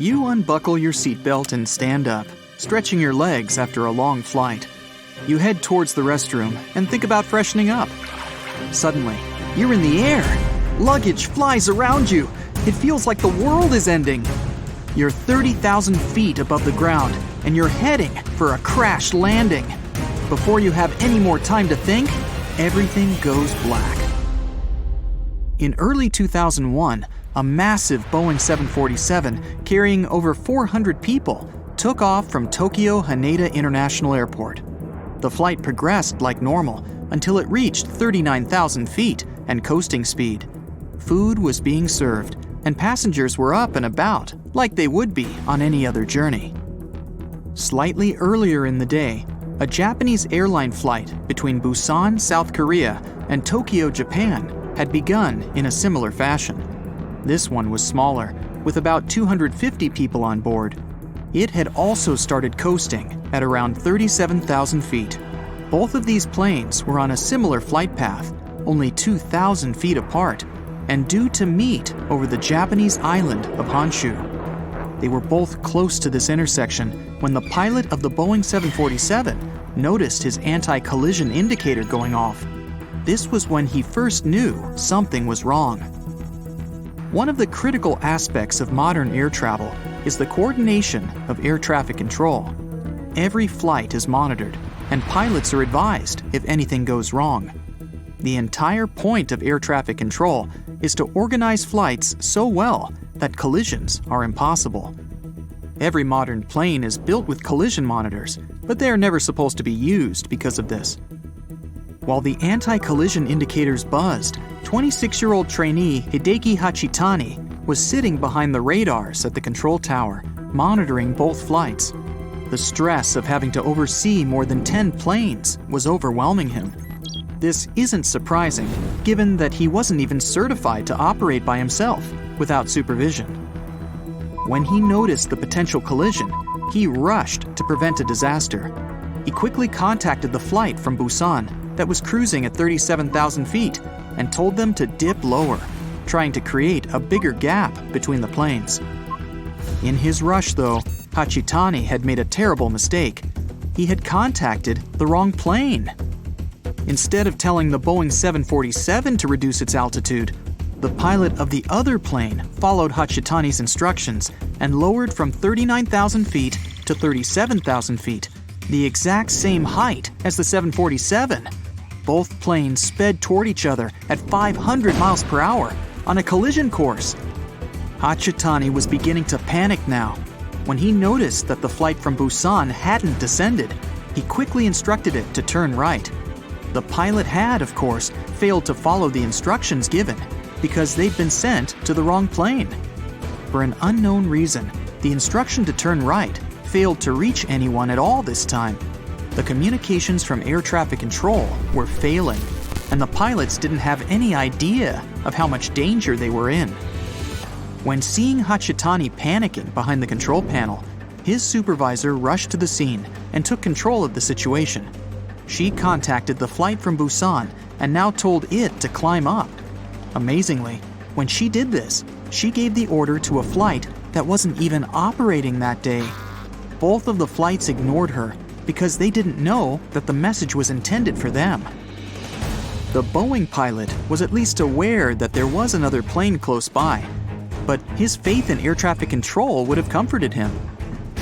You unbuckle your seatbelt and stand up, stretching your legs after a long flight. You head towards the restroom and think about freshening up. Suddenly, you're in the air. Luggage flies around you. It feels like the world is ending. You're 30,000 feet above the ground, and you're heading for a crash landing. Before you have any more time to think, everything goes black. In early 2001, a massive Boeing 747 carrying over 400 people took off from Tokyo Haneda International Airport. The flight progressed like normal until it reached 39,000 feet and coasting speed. Food was being served, and passengers were up and about like they would be on any other journey. Slightly earlier in the day, a Japanese airline flight between Busan, South Korea, and Tokyo, Japan, had begun in a similar fashion. This one was smaller, with about 250 people on board. It had also started coasting at around 37,000 feet. Both of these planes were on a similar flight path, only 2,000 feet apart, and due to meet over the Japanese island of Honshu. They were both close to this intersection when the pilot of the Boeing 747 noticed his anti-collision indicator going off. This was when he first knew something was wrong. One of the critical aspects of modern air travel is the coordination of air traffic control. Every flight is monitored, and pilots are advised if anything goes wrong. The entire point of air traffic control is to organize flights so well that collisions are impossible. Every modern plane is built with collision monitors, but they are never supposed to be used because of this. While the anti-collision indicators buzzed, 26-year-old trainee Hideki Hachitani was sitting behind the radars at the control tower, monitoring both flights. The stress of having to oversee more than 10 planes was overwhelming him. This isn't surprising, given that he wasn't even certified to operate by himself without supervision. When he noticed the potential collision, he rushed to prevent a disaster. He quickly contacted the flight from Busan that was cruising at 37,000 feet and told them to dip lower, trying to create a bigger gap between the planes. In his rush, though, Hachitani had made a terrible mistake. He had contacted the wrong plane. Instead of telling the Boeing 747 to reduce its altitude, the pilot of the other plane followed Hachitani's instructions and lowered from 39,000 feet to 37,000 feet, the exact same height as the 747. Both planes sped toward each other at 500 miles per hour on a collision course. Hachitani was beginning to panic now. When he noticed that the flight from Busan hadn't descended, he quickly instructed it to turn right. The pilot had, of course, failed to follow the instructions given because they'd been sent to the wrong plane. For an unknown reason, the instruction to turn right failed to reach anyone at all this time. The communications from air traffic control were failing, and the pilots didn't have any idea of how much danger they were in. When seeing Hachitani panicking behind the control panel, his supervisor rushed to the scene and took control of the situation. She contacted the flight from Busan and now told it to climb up. Amazingly, when she did this, she gave the order to a flight that wasn't even operating that day. Both of the flights ignored her because they didn't know that the message was intended for them. The Boeing pilot was at least aware that there was another plane close by, but his faith in air traffic control would have comforted him.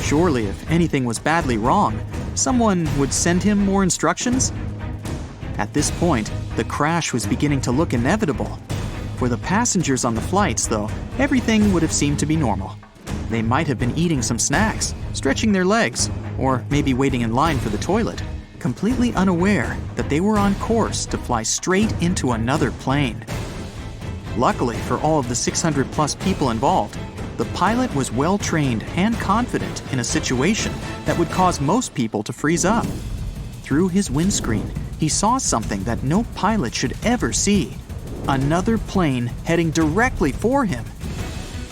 Surely, if anything was badly wrong, someone would send him more instructions? At this point, the crash was beginning to look inevitable. For the passengers on the flights, though, everything would have seemed to be normal. They might have been eating some snacks, stretching their legs, or maybe waiting in line for the toilet, completely unaware that they were on course to fly straight into another plane. Luckily for all of the 600-plus people involved, the pilot was well-trained and confident in a situation that would cause most people to freeze up. Through his windscreen, he saw something that no pilot should ever see: another plane heading directly for him.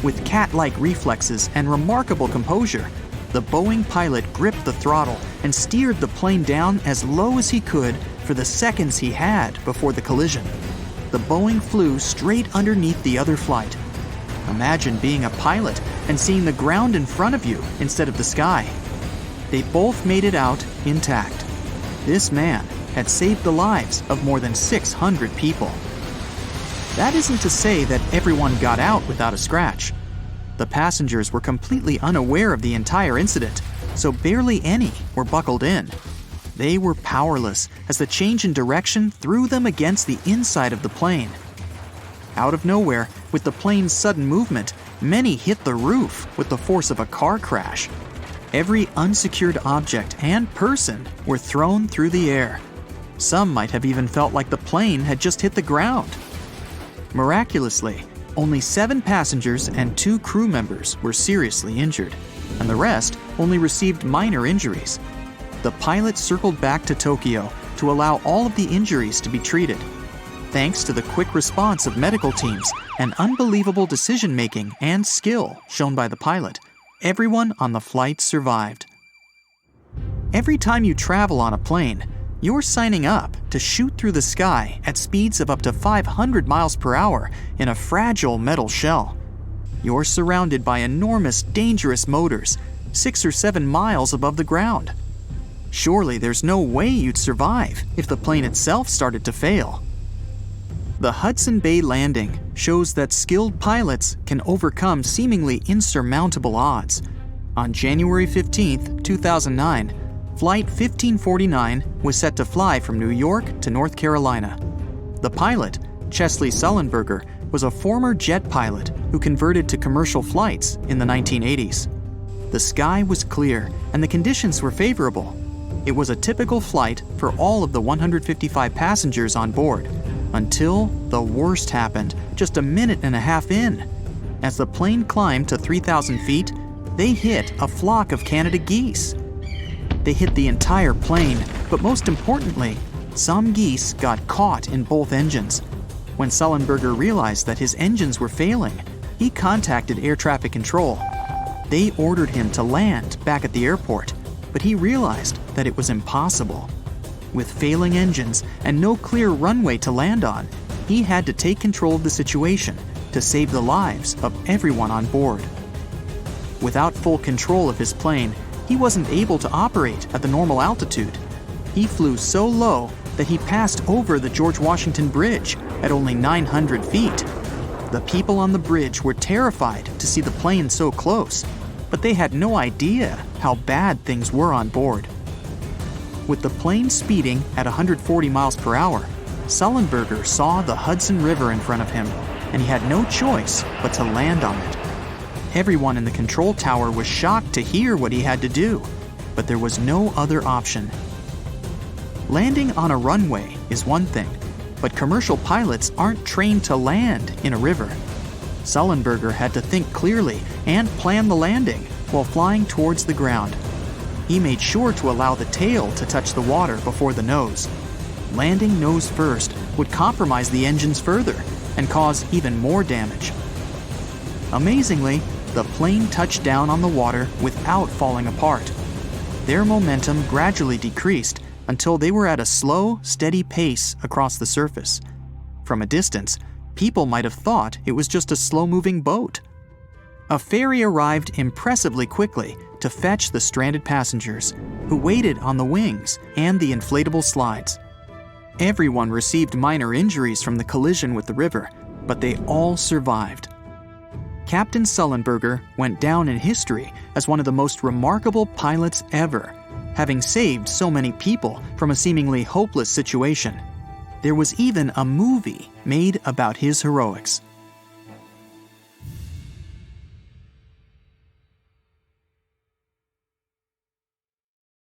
With cat-like reflexes and remarkable composure, the Boeing pilot gripped the throttle and steered the plane down as low as he could for the seconds he had before the collision. The Boeing flew straight underneath the other flight. Imagine being a pilot and seeing the ground in front of you instead of the sky. They both made it out intact. This man had saved the lives of more than 600 people. That isn't to say that everyone got out without a scratch. The passengers were completely unaware of the entire incident, so barely any were buckled in. They were powerless as the change in direction threw them against the inside of the plane. Out of nowhere, with the plane's sudden movement, many hit the roof with the force of a car crash. Every unsecured object and person were thrown through the air. Some might have even felt like the plane had just hit the ground. Miraculously, only 7 passengers and 2 crew members were seriously injured, and the rest only received minor injuries. The pilot circled back to Tokyo to allow all of the injuries to be treated. Thanks to the quick response of medical teams and unbelievable decision-making and skill shown by the pilot, everyone on the flight survived. Every time you travel on a plane, you're signing up to shoot through the sky at speeds of up to 500 miles per hour in a fragile metal shell. You're surrounded by enormous, dangerous motors, 6 or 7 miles above the ground. Surely there's no way you'd survive if the plane itself started to fail. The Hudson Bay landing shows that skilled pilots can overcome seemingly insurmountable odds. On January 15, 2009, Flight 1549 was set to fly from New York to North Carolina. The pilot, Chesley Sullenberger, was a former jet pilot who converted to commercial flights in the 1980s. The sky was clear and the conditions were favorable. It was a typical flight for all of the 155 passengers on board, until the worst happened just a minute and a half in. As the plane climbed to 3,000 feet, they hit a flock of Canada geese. They hit the entire plane, but most importantly, some geese got caught in both engines. When Sullenberger realized that his engines were failing, he contacted air traffic control. They ordered him to land back at the airport, but he realized that it was impossible. With failing engines and no clear runway to land on, he had to take control of the situation to save the lives of everyone on board. Without full control of his plane, he wasn't able to operate at the normal altitude. He flew so low that he passed over the George Washington Bridge at only 900 feet. The people on the bridge were terrified to see the plane so close, but they had no idea how bad things were on board. With the plane speeding at 140 miles per hour, Sullenberger saw the Hudson River in front of him, and he had no choice but to land on it. Everyone in the control tower was shocked to hear what he had to do, but there was no other option. Landing on a runway is one thing, but commercial pilots aren't trained to land in a river. Sullenberger had to think clearly and plan the landing while flying towards the ground. He made sure to allow the tail to touch the water before the nose. Landing nose first would compromise the engines further and cause even more damage. Amazingly, the plane touched down on the water without falling apart. Their momentum gradually decreased until they were at a slow, steady pace across the surface. From a distance, people might have thought it was just a slow-moving boat. A ferry arrived impressively quickly to fetch the stranded passengers, who waited on the wings and the inflatable slides. Everyone received minor injuries from the collision with the river, but they all survived. Captain Sullenberger went down in history as one of the most remarkable pilots ever, having saved so many people from a seemingly hopeless situation. There was even a movie made about his heroics.